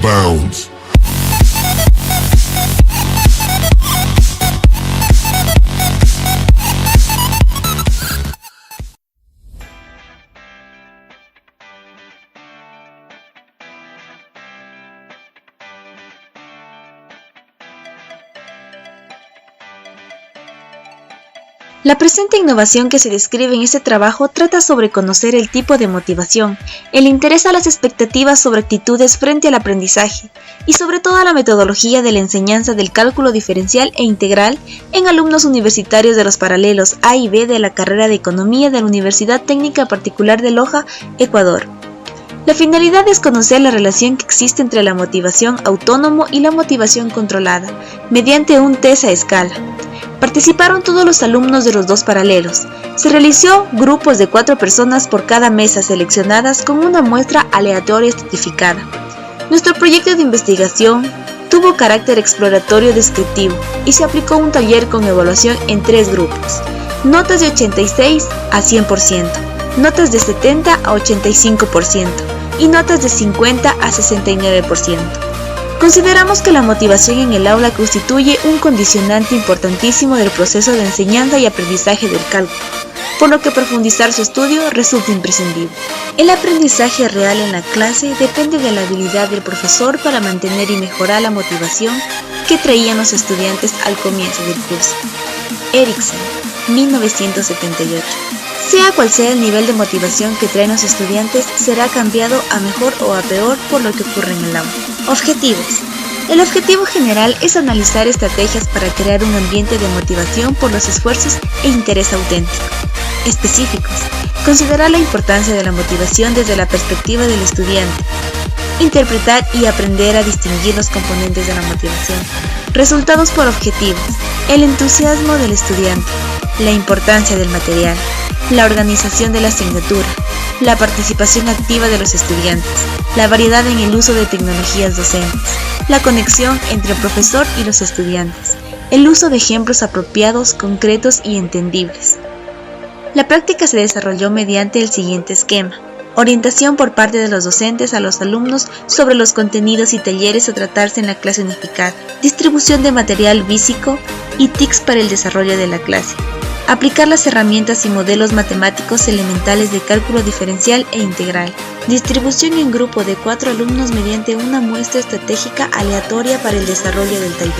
bounds. La presente innovación que se describe en este trabajo trata sobre conocer el tipo de motivación, el interés a las expectativas sobre actitudes frente al aprendizaje y sobre todo a la metodología de la enseñanza del cálculo diferencial e integral en alumnos universitarios de los paralelos A y B de la carrera de Economía de la Universidad Técnica Particular de Loja, Ecuador. La finalidad es conocer la relación que existe entre la motivación autónomo y la motivación controlada, mediante un test a escala. Participaron todos los alumnos de los dos paralelos. Se realizó grupos de 4 personas por cada mesa seleccionadas con una muestra aleatoria estratificada. Nuestro proyecto de investigación tuvo carácter exploratorio descriptivo y se aplicó un taller con evaluación en 3 grupos. Notas de 86 a 100%, notas de 70 a 85% y notas de 50 a 69%. Consideramos que la motivación en el aula constituye un condicionante importantísimo del proceso de enseñanza y aprendizaje del cálculo, por lo que profundizar su estudio resulta imprescindible. El aprendizaje real en la clase depende de la habilidad del profesor para mantener y mejorar la motivación que traían los estudiantes al comienzo del curso. Erikson, 1978. Sea cual sea el nivel de motivación que traen los estudiantes, será cambiado a mejor o a peor por lo que ocurre en el aula. Objetivos. El objetivo general es analizar estrategias para crear un ambiente de motivación por los esfuerzos e interés auténtico. Específicos. Considerar la importancia de la motivación desde la perspectiva del estudiante. Interpretar y aprender a distinguir los componentes de la motivación. Resultados por objetivos. El entusiasmo del estudiante. La importancia del material. La organización de la asignatura, la participación activa de los estudiantes, la variedad en el uso de tecnologías docentes, la conexión entre el profesor y los estudiantes, el uso de ejemplos apropiados, concretos y entendibles. La práctica se desarrolló mediante el siguiente esquema: orientación por parte de los docentes a los alumnos sobre los contenidos y talleres a tratarse en la clase unificada, distribución de material físico y TICs para el desarrollo de la clase. Aplicar las herramientas y modelos matemáticos elementales de cálculo diferencial e integral. Distribución en grupo de 4 alumnos mediante una muestra estratégica aleatoria para el desarrollo del taller.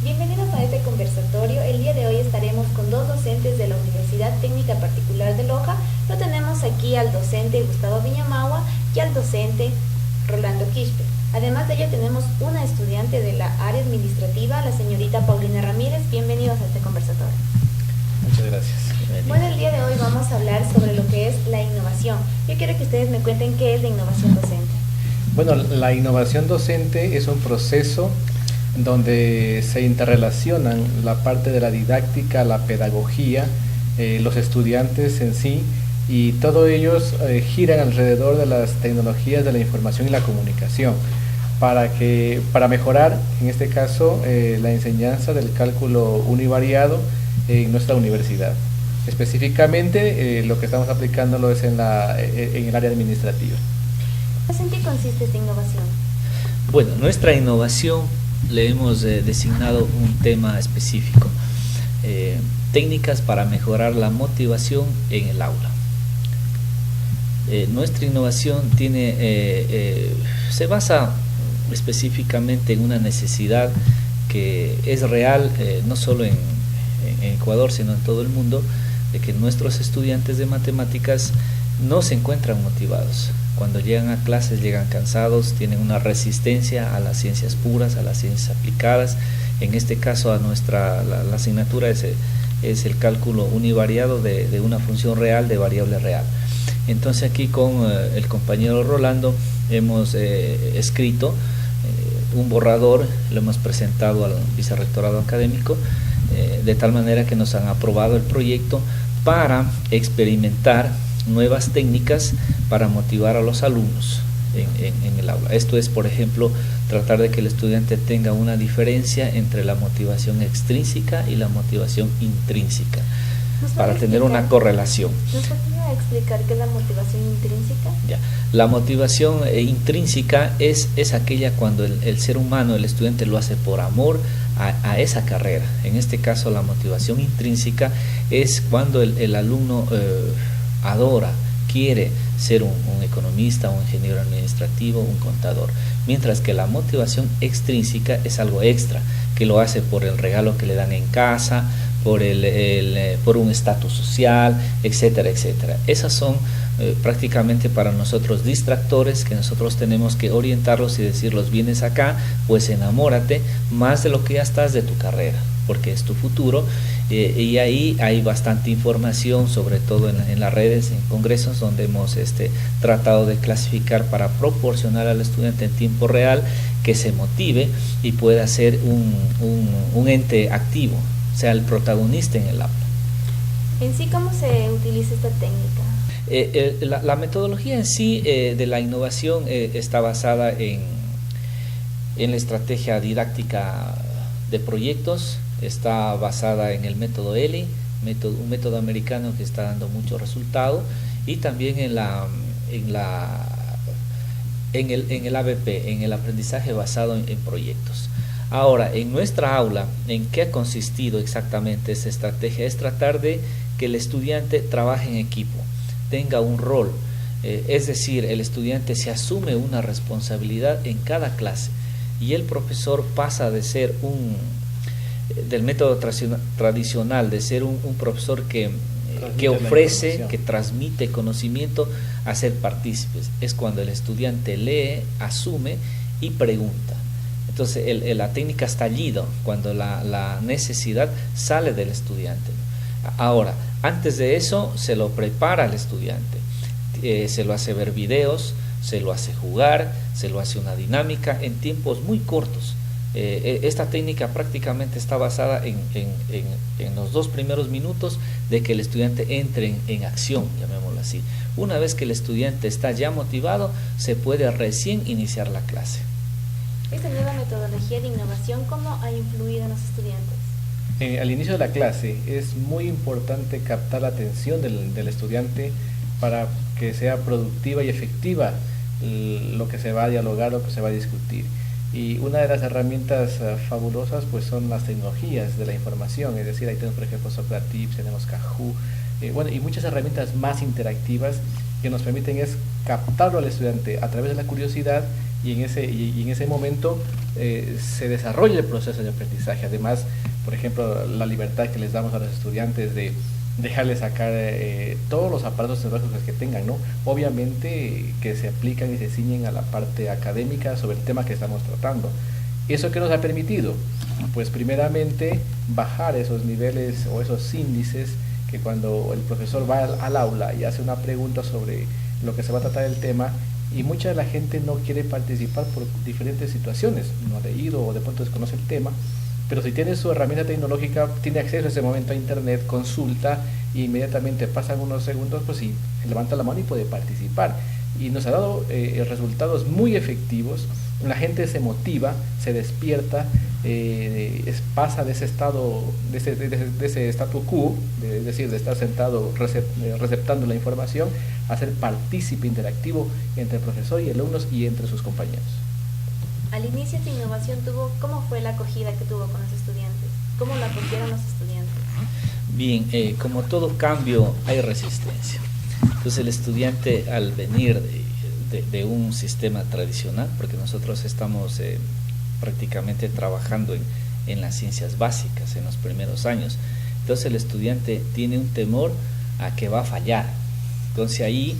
Bienvenidos a este conversatorio. El día de hoy estaremos con 2 docentes de la Universidad Técnica Particular de Loja. Lo tenemos aquí al docente Gustavo Viñamagua y al docente Rolando Quispe. Además de ello tenemos una estudiante de la área administrativa, la señorita Paulina Ramírez. Bienvenidos a este conversatorio. Muchas gracias. Bueno, el día de hoy vamos a hablar sobre lo que es la innovación. Yo quiero que ustedes me cuenten qué es la innovación docente. Bueno, la innovación docente es un proceso donde se interrelacionan la parte de la didáctica, la pedagogía, los estudiantes en sí, y todos ellos giran alrededor de las tecnologías de la información y la comunicación para mejorar, en este caso, la enseñanza del cálculo univariado en nuestra universidad. Específicamente, lo que estamos aplicándolo es en el área administrativa. ¿En qué consiste esta innovación? Bueno, nuestra innovación le hemos designado un tema específico, técnicas para mejorar la motivación en el aula. Nuestra innovación se basa específicamente en una necesidad que es real, no solo en Ecuador, sino en todo el mundo, de que nuestros estudiantes de matemáticas no se encuentran motivados. Cuando llegan a clases llegan cansados, tienen una resistencia a las ciencias puras, a las ciencias aplicadas. En este caso la asignatura es el cálculo univariado de una función real, de variable real. Entonces aquí con el compañero Rolando hemos escrito un borrador, lo hemos presentado al vicerrectorado académico, de tal manera que nos han aprobado el proyecto para experimentar nuevas técnicas para motivar a los alumnos en el aula. Esto es, por ejemplo, tratar de que el estudiante tenga una diferencia entre la motivación extrínseca y la motivación intrínseca, para tener una correlación. ¿Nos podría explicar qué es la motivación intrínseca? Ya. La motivación intrínseca es aquella cuando el ser humano, el estudiante, lo hace por amor a esa carrera. En este caso, la motivación intrínseca es cuando el alumno adora, quiere ser un economista, un ingeniero administrativo, un contador. Mientras que la motivación extrínseca es algo extra, que lo hace por el regalo que le dan en casa, por un estatus social, etcétera, etcétera. Esas son prácticamente para nosotros distractores que nosotros tenemos que orientarlos y decirlos: vienes acá, pues enamórate más de lo que ya estás de tu carrera, porque es tu futuro. Y ahí hay bastante información, sobre todo en las redes, en congresos, donde hemos tratado de clasificar para proporcionar al estudiante en tiempo real que se motive y pueda ser un ente activo, sea el protagonista en el aula. En sí, ¿cómo se utiliza esta técnica? La metodología en sí de la innovación está basada en la estrategia didáctica de proyectos, está basada en el método ELI, un método americano que está dando mucho resultado, y también en el ABP, en el aprendizaje basado en proyectos. Ahora, en nuestra aula, ¿en qué ha consistido exactamente esta estrategia? Es tratar de que el estudiante trabaje en equipo, tenga un rol, es decir, el estudiante se asume una responsabilidad en cada clase, y el profesor pasa de ser del método tradicional, de ser un profesor que ofrece, que transmite conocimiento, a ser partícipes. Es cuando el estudiante lee, asume y pregunta. Entonces la técnica estallido, cuando la necesidad sale del estudiante. Ahora, antes de eso se lo prepara al estudiante, se lo hace ver videos, se lo hace jugar, se lo hace una dinámica en tiempos muy cortos. Esta técnica prácticamente está basada en los 2 primeros minutos de que el estudiante entre en acción, llamémoslo así. Una vez que el estudiante está ya motivado, se puede recién iniciar la clase. Esta nueva metodología de innovación, ¿cómo ha influido en los estudiantes? Al inicio de la clase es muy importante captar la atención del estudiante para que sea productiva y efectiva lo que se va a dialogar, lo que se va a discutir. Y una de las herramientas fabulosas pues son las tecnologías de la información, es decir, ahí tenemos por ejemplo Socratips, tenemos Kahoot, y muchas herramientas más interactivas que nos permiten es captarlo al estudiante a través de la curiosidad, y en ese momento se desarrolla el proceso de aprendizaje. Además, por ejemplo, la libertad que les damos a los estudiantes de dejarles sacar todos los aparatos tecnológicos que tengan, ¿no? Obviamente que se aplican y se ciñen a la parte académica sobre el tema que estamos tratando. ¿Eso qué nos ha permitido? Pues primeramente bajar esos niveles o esos índices que cuando el profesor va al aula y hace una pregunta sobre lo que se va a tratar el tema, y mucha de la gente no quiere participar por diferentes situaciones, no ha leído o de pronto desconoce el tema, pero si tiene su herramienta tecnológica, tiene acceso en ese momento a internet, consulta, e inmediatamente pasan unos segundos, pues sí, levanta la mano y puede participar. Y nos ha dado resultados muy efectivos. La gente se motiva, se despierta, pasa de ese estado, de ese statu quo, es decir, de estar sentado receptando la información, a ser partícipe interactivo entre el profesor y alumnos y entre sus compañeros. Al inicio esta innovación ¿cómo fue la acogida que tuvo con los estudiantes? ¿Cómo la acogieron los estudiantes? Bien, como todo cambio hay resistencia. Entonces el estudiante, al venir de un sistema tradicional, porque nosotros estamos prácticamente trabajando en las ciencias básicas en los primeros años, entonces el estudiante tiene un temor a que va a fallar. Entonces ahí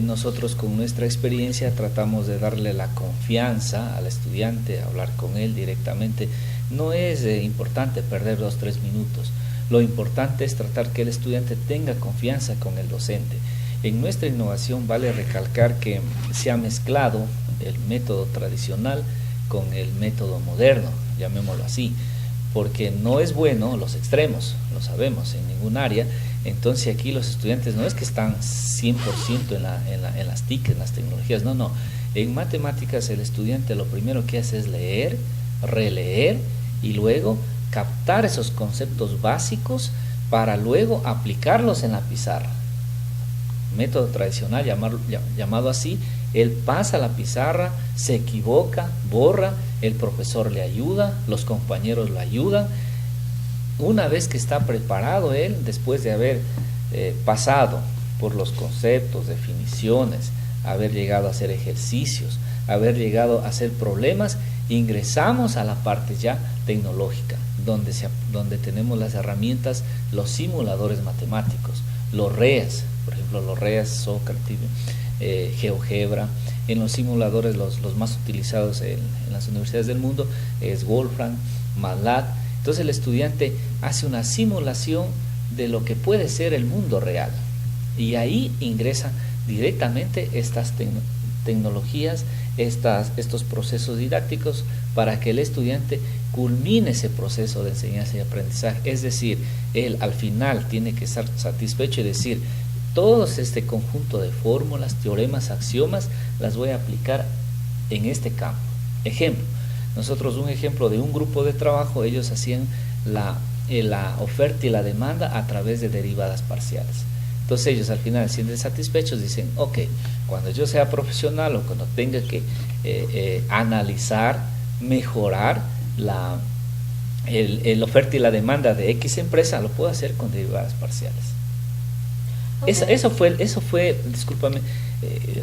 nosotros con nuestra experiencia tratamos de darle la confianza al estudiante, hablar con él directamente. No es importante perder 2-3 minutos, lo importante es tratar que el estudiante tenga confianza con el docente. En nuestra innovación vale recalcar que se ha mezclado el método tradicional con el método moderno, llamémoslo así, porque no es bueno los extremos, lo sabemos, en ningún área. Entonces aquí los estudiantes no es que están 100% en las TIC, en las tecnologías, no. En matemáticas el estudiante lo primero que hace es leer, releer y luego captar esos conceptos básicos para luego aplicarlos en la pizarra. método tradicional, llamado así, él pasa la pizarra, se equivoca, borra, el profesor le ayuda, los compañeros lo ayudan. Una vez que está preparado él, después de haber pasado por los conceptos, definiciones, haber llegado a hacer ejercicios, haber llegado a hacer problemas, ingresamos a la parte ya tecnológica, donde tenemos las herramientas, los simuladores matemáticos, los REAs, por ejemplo, los REAs, Socrates, GeoGebra. En los simuladores los más utilizados en las universidades del mundo es Wolfram, MATLAB. Entonces el estudiante hace una simulación de lo que puede ser el mundo real, y ahí ingresan directamente estas tecnologías, estos procesos didácticos, para que el estudiante culmine ese proceso de enseñanza y aprendizaje. Es decir, él al final tiene que estar satisfecho y decir: todo este conjunto de fórmulas, teoremas, axiomas, las voy a aplicar en este campo. Ejemplo, nosotros un ejemplo de un grupo de trabajo, ellos hacían la oferta y la demanda a través de derivadas parciales. Entonces ellos al final se sienten satisfechos, dicen: ok, cuando yo sea profesional o cuando tenga que analizar, mejorar el oferta y la demanda de X empresa, lo puedo hacer con derivadas parciales. Okay. Eso fue, discúlpame,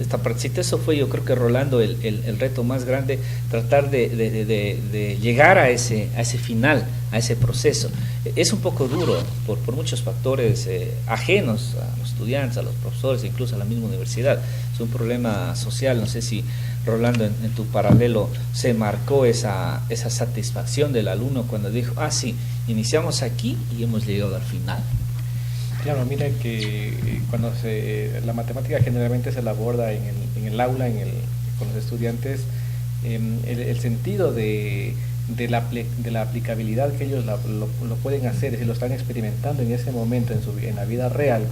esta partecita, eso fue, yo creo que, Rolando, el reto más grande, tratar de llegar a ese final, a ese proceso. Es un poco duro por muchos factores ajenos a los estudiantes, a los profesores, incluso a la misma universidad. Es un problema social. No sé si, Rolando, en tu paralelo se marcó esa satisfacción del alumno cuando dijo: ah, sí, iniciamos aquí y hemos llegado al final. Claro, mira que cuando la matemática generalmente se la aborda en el aula, con los estudiantes, el sentido de la aplicabilidad que ellos lo pueden hacer, es decir, lo están experimentando en ese momento en la vida real,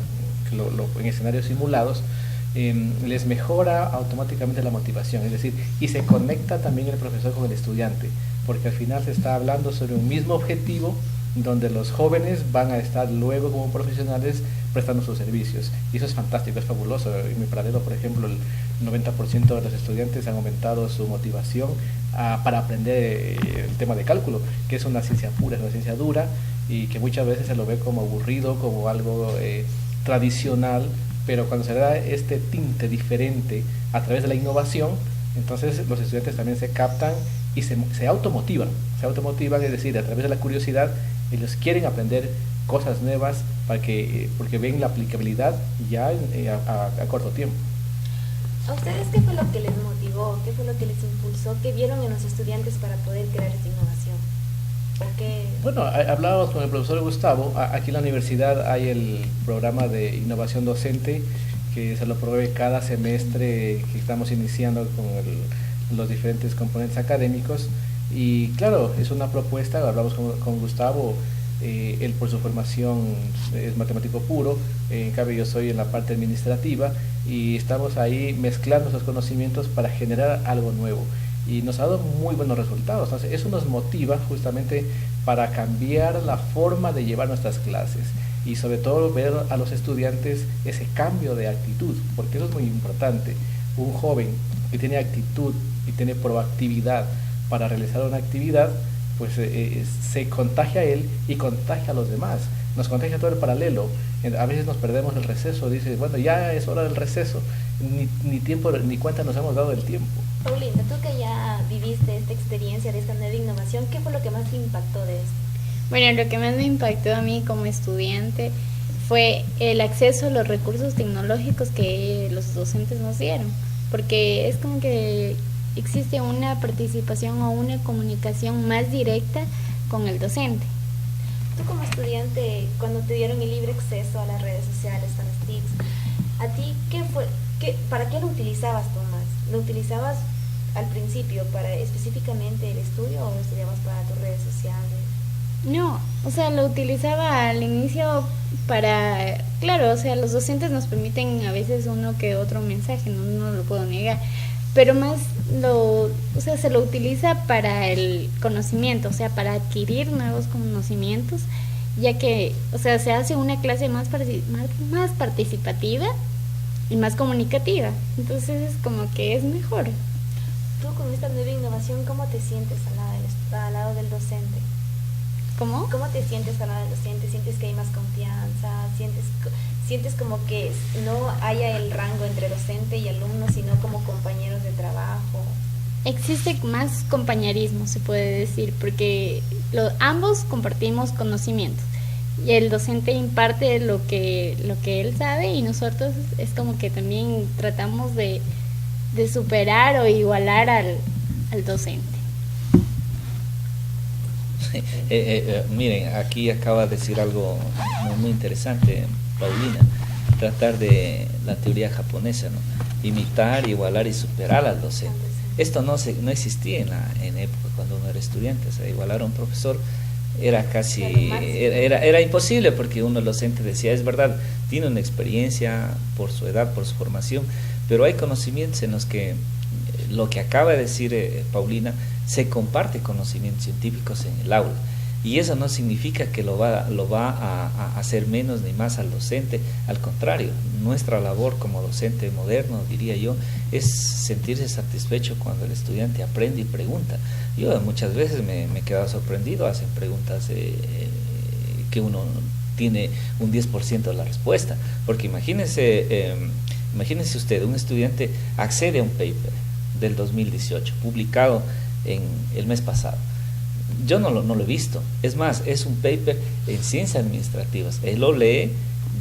en escenarios simulados, les mejora automáticamente la motivación, es decir, y se conecta también el profesor con el estudiante, porque al final se está hablando sobre un mismo objetivo, donde los jóvenes van a estar luego como profesionales prestando sus servicios, y eso es fantástico, es fabuloso. En mi paralelo, por ejemplo, el 90% de los estudiantes han aumentado su motivación para aprender el tema de cálculo, que es una ciencia pura, es una ciencia dura, y que muchas veces se lo ve como aburrido, como algo tradicional, pero cuando se da este tinte diferente a través de la innovación, entonces los estudiantes también se captan y se automotivan, es decir, a través de la curiosidad ellos quieren aprender cosas nuevas porque ven la aplicabilidad ya a corto tiempo. ¿A ustedes qué fue lo que les motivó, qué fue lo que les impulsó, qué vieron en los estudiantes para poder crear esta innovación? Bueno, hablábamos con el profesor Gustavo. Aquí en la universidad hay el programa de innovación docente que se lo provee cada semestre que estamos iniciando con los diferentes componentes académicos, y claro, es una propuesta. Hablamos con Gustavo, él por su formación es matemático puro, en cambio yo soy en la parte administrativa, y estamos ahí mezclando esos conocimientos para generar algo nuevo, y nos ha dado muy buenos resultados. Entonces eso nos motiva justamente para cambiar la forma de llevar nuestras clases, y sobre todo ver a los estudiantes ese cambio de actitud, porque eso es muy importante. Un joven que tiene actitud y tiene proactividad para realizar una actividad, pues se contagia a él y contagia a los demás, nos contagia todo el paralelo. A veces nos perdemos el receso, dice: bueno, ya es hora del receso, ni tiempo ni cuenta nos hemos dado del tiempo. Paulina, tú que ya viviste esta experiencia de esta nueva innovación, ¿qué fue lo que más te impactó de esto? Bueno, lo que más me impactó a mí como estudiante fue el acceso a los recursos tecnológicos que los docentes nos dieron, porque es como que existe una participación o una comunicación más directa con el docente. Tú como estudiante, cuando te dieron el libre acceso a las redes sociales, a las TICs, ¿a ti para qué lo utilizabas tú más? ¿Lo utilizabas al principio para específicamente el estudio o lo estudiabas para tus redes sociales? No, o sea, lo utilizaba al inicio para, claro, o sea, los docentes nos permiten a veces uno que otro mensaje, no lo puedo negar, pero más se lo utiliza para el conocimiento, o sea, para adquirir nuevos conocimientos, ya que, o sea, se hace una clase más participativa y más comunicativa. Entonces es como que es mejor. Tú con esta nueva innovación, ¿cómo te sientes al lado del docente? ¿Cómo? ¿Cómo te sientes al lado del docente? ¿Sientes que hay más confianza? ¿Sientes como que no haya el rango entre docente y alumno, sino como compañeros de trabajo? Existe más compañerismo, se puede decir, porque ambos compartimos conocimientos y el docente imparte lo que él sabe y nosotros es como que también tratamos de superar o igualar al docente. Miren, aquí acaba de decir algo muy interesante, Paulina, tratar de la teoría japonesa, ¿no? Imitar, igualar y superar al docente. Esto no existía en época cuando uno era estudiante, o sea, igualar a un profesor era casi, era imposible, porque uno, el docente, decía, es verdad, tiene una experiencia por su edad, por su formación, pero hay conocimientos en los que lo que acaba de decir Paulina, se comparte conocimientos científicos en el aula, y eso no significa que lo va a hacer menos ni más al docente. Al contrario, nuestra labor como docente moderno, diría yo, es sentirse satisfecho cuando el estudiante aprende y pregunta. Yo muchas veces me he quedado sorprendido, hacen preguntas que uno tiene un 10% de la respuesta, porque imagínese usted, un estudiante accede a un paper del 2018, publicado en el mes pasado. Yo no lo he visto. Es más, es un paper en ciencias administrativas. Él lo lee,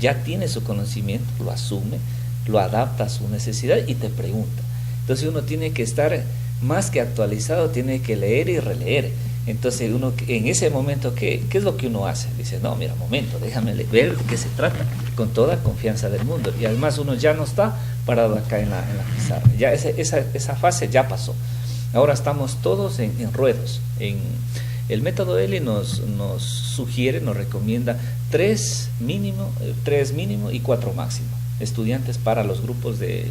ya tiene su conocimiento, lo asume, lo adapta a su necesidad y te pregunta. Entonces uno tiene que estar más que actualizado, tiene que leer y releer. Entonces uno en ese momento, ¿qué es lo que uno hace? Dice, no, mira, momento, déjame ver de qué se trata, con toda confianza del mundo. Y además uno ya no está parado acá en la pizarra. Ya esa fase ya pasó. Ahora estamos todos en ruedos. El método ELI nos sugiere, nos recomienda 3 mínimo y 4 máximo estudiantes para los grupos de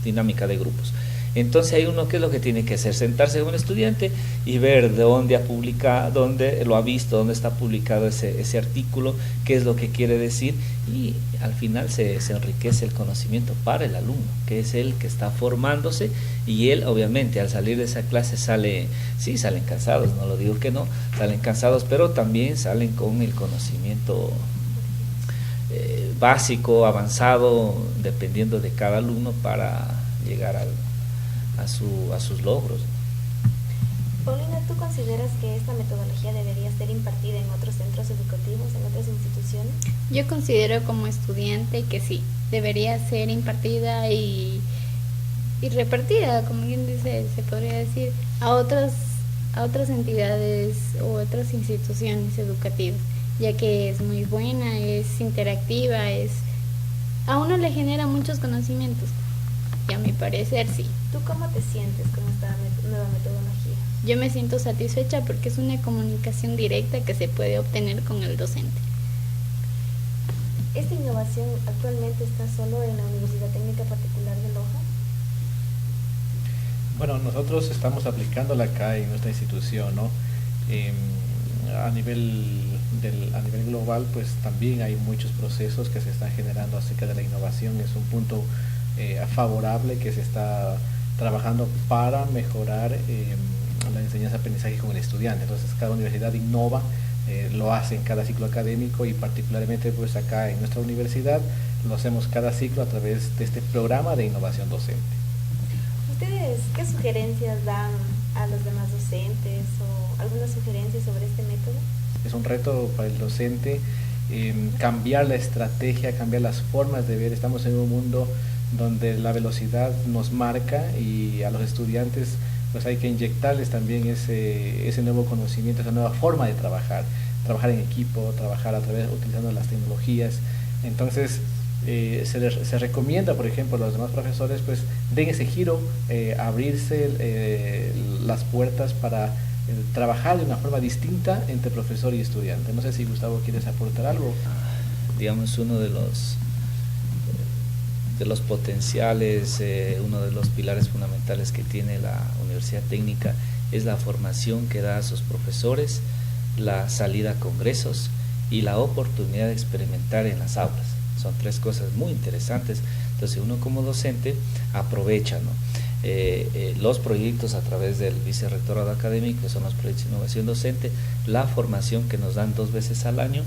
dinámica de grupos. Entonces hay uno, ¿qué es lo que tiene que hacer? Sentarse con un estudiante y ver de dónde ha publicado, dónde lo ha visto, dónde está publicado ese artículo, qué es lo que quiere decir, y al final se enriquece el conocimiento para el alumno, que es el que está formándose, y él obviamente al salir de esa clase salen cansados, no lo digo que no, salen cansados, pero también salen con el conocimiento básico, avanzado, dependiendo de cada alumno, para llegar a sus logros. Paulina, ¿tú consideras que esta metodología debería ser impartida en otros centros educativos, en otras instituciones? Yo considero como estudiante que sí, debería ser impartida y repartida, como bien dice, se podría decir, a otras entidades u otras instituciones educativas, ya que es muy buena, es interactiva, a uno le genera muchos conocimientos. Y a mi parecer sí. ¿Tú cómo te sientes con esta nueva metodología? Yo me siento satisfecha porque es una comunicación directa que se puede obtener con el docente. ¿Esta innovación actualmente está solo en la Universidad Técnica Particular de Loja? Bueno, nosotros estamos aplicándola acá en nuestra institución, ¿no? A nivel global, pues también hay muchos procesos que se están generando acerca de la innovación. Es un punto favorable que se está trabajando para mejorar la enseñanza-aprendizaje con el estudiante. Entonces cada universidad innova, lo hace en cada ciclo académico, y particularmente pues acá en nuestra universidad lo hacemos cada ciclo a través de este programa de innovación docente. ¿Ustedes qué sugerencias dan a los demás docentes, o algunas sugerencias sobre este método? Es un reto para el docente cambiar la estrategia, cambiar las formas de ver. Estamos en un mundo donde la velocidad nos marca, y a los estudiantes pues hay que inyectarles también ese nuevo conocimiento, esa nueva forma de trabajar en equipo, trabajar utilizando las tecnologías. Entonces se recomienda, por ejemplo, a los demás profesores pues den ese giro, abrirse las puertas para trabajar de una forma distinta entre profesor y estudiante. No sé si Gustavo quieres aportar algo. Digamos, uno de los potenciales, uno de los pilares fundamentales que tiene la Universidad Técnica es la formación que da a sus profesores, la salida a congresos y la oportunidad de experimentar en las aulas. Son 3 cosas muy interesantes Entonces uno como docente aprovecha, ¿no? Los proyectos a través del vicerrectorado académico, que son los proyectos de innovación docente, la formación que nos dan 2 veces al año,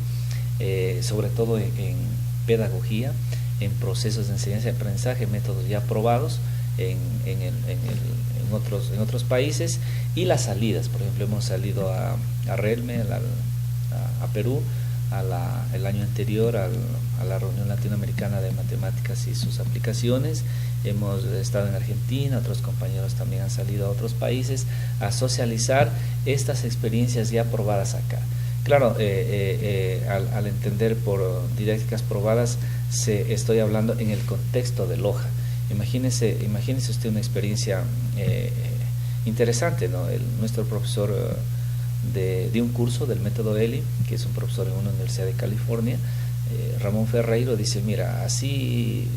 sobre todo en pedagogía, en procesos de enseñanza y aprendizaje, métodos ya probados en otros países, y las salidas. Por ejemplo, hemos salido a Relme, a Perú, el año anterior a la reunión latinoamericana de matemáticas y sus aplicaciones. Hemos estado en Argentina, otros compañeros también han salido a otros países a socializar estas experiencias ya probadas acá. Claro, al entender por didácticas probadas, estoy hablando en el contexto de Loja. Imagínese usted una experiencia interesante, ¿no? Nuestro profesor de un curso del método ELI, que es un profesor en una universidad de California, Ramón Ferreiro, dice: mira, así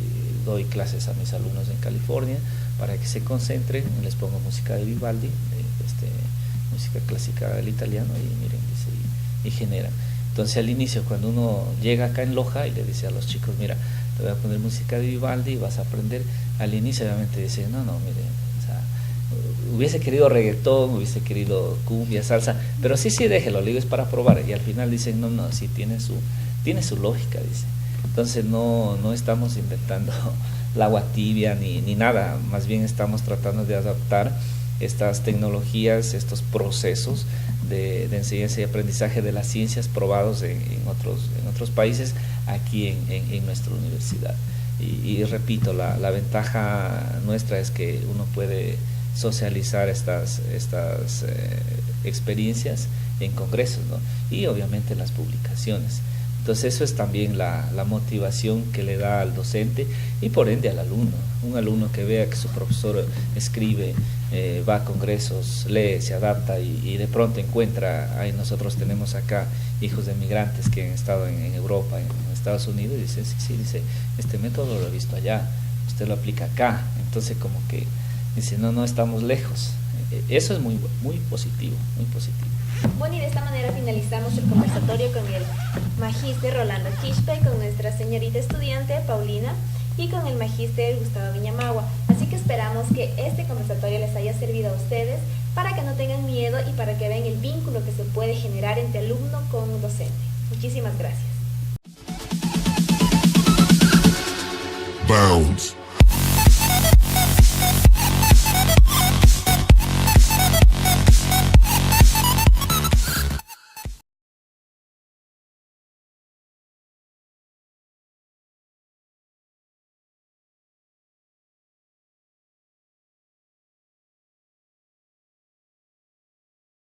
doy clases a mis alumnos en California para que se concentren, les pongo música de Vivaldi, música clásica del italiano, y miren, dice, y genera. Entonces al inicio, cuando uno llega acá en Loja y le dice a los chicos: mira, te voy a poner música de Vivaldi y vas a aprender, al inicio obviamente dicen: no, mire, o sea, hubiese querido reggaetón, hubiese querido cumbia, salsa, pero sí, déjelo, le digo, es para probar. Y al final dicen: no, sí tiene su lógica, dice. Entonces no estamos inventando el agua tibia ni nada, más bien estamos tratando de adaptar estas tecnologías, estos procesos de enseñanza y aprendizaje de las ciencias probados en otros países, aquí en nuestra universidad. Y repito, la ventaja nuestra es que uno puede socializar estas experiencias en congresos, ¿no? Y obviamente en las publicaciones. Entonces eso es también la motivación que le da al docente y por ende al alumno. Un alumno que vea que su profesor escribe, va a congresos, lee, se adapta y de pronto encuentra, nosotros tenemos acá hijos de migrantes que han estado en Europa, en Estados Unidos, y dice: sí, dice, este método lo he visto allá, usted lo aplica acá. Entonces como que dice: no estamos lejos. Eso es muy positivo, muy positivo. Bueno, y de esta manera finalizamos el conversatorio con el magíster Rolando Quispe, con nuestra señorita estudiante Paulina y con el magíster Gustavo Viñamagua. Así que esperamos que este conversatorio les haya servido a ustedes para que no tengan miedo y para que vean el vínculo que se puede generar entre alumno con docente. Muchísimas gracias. Bounds.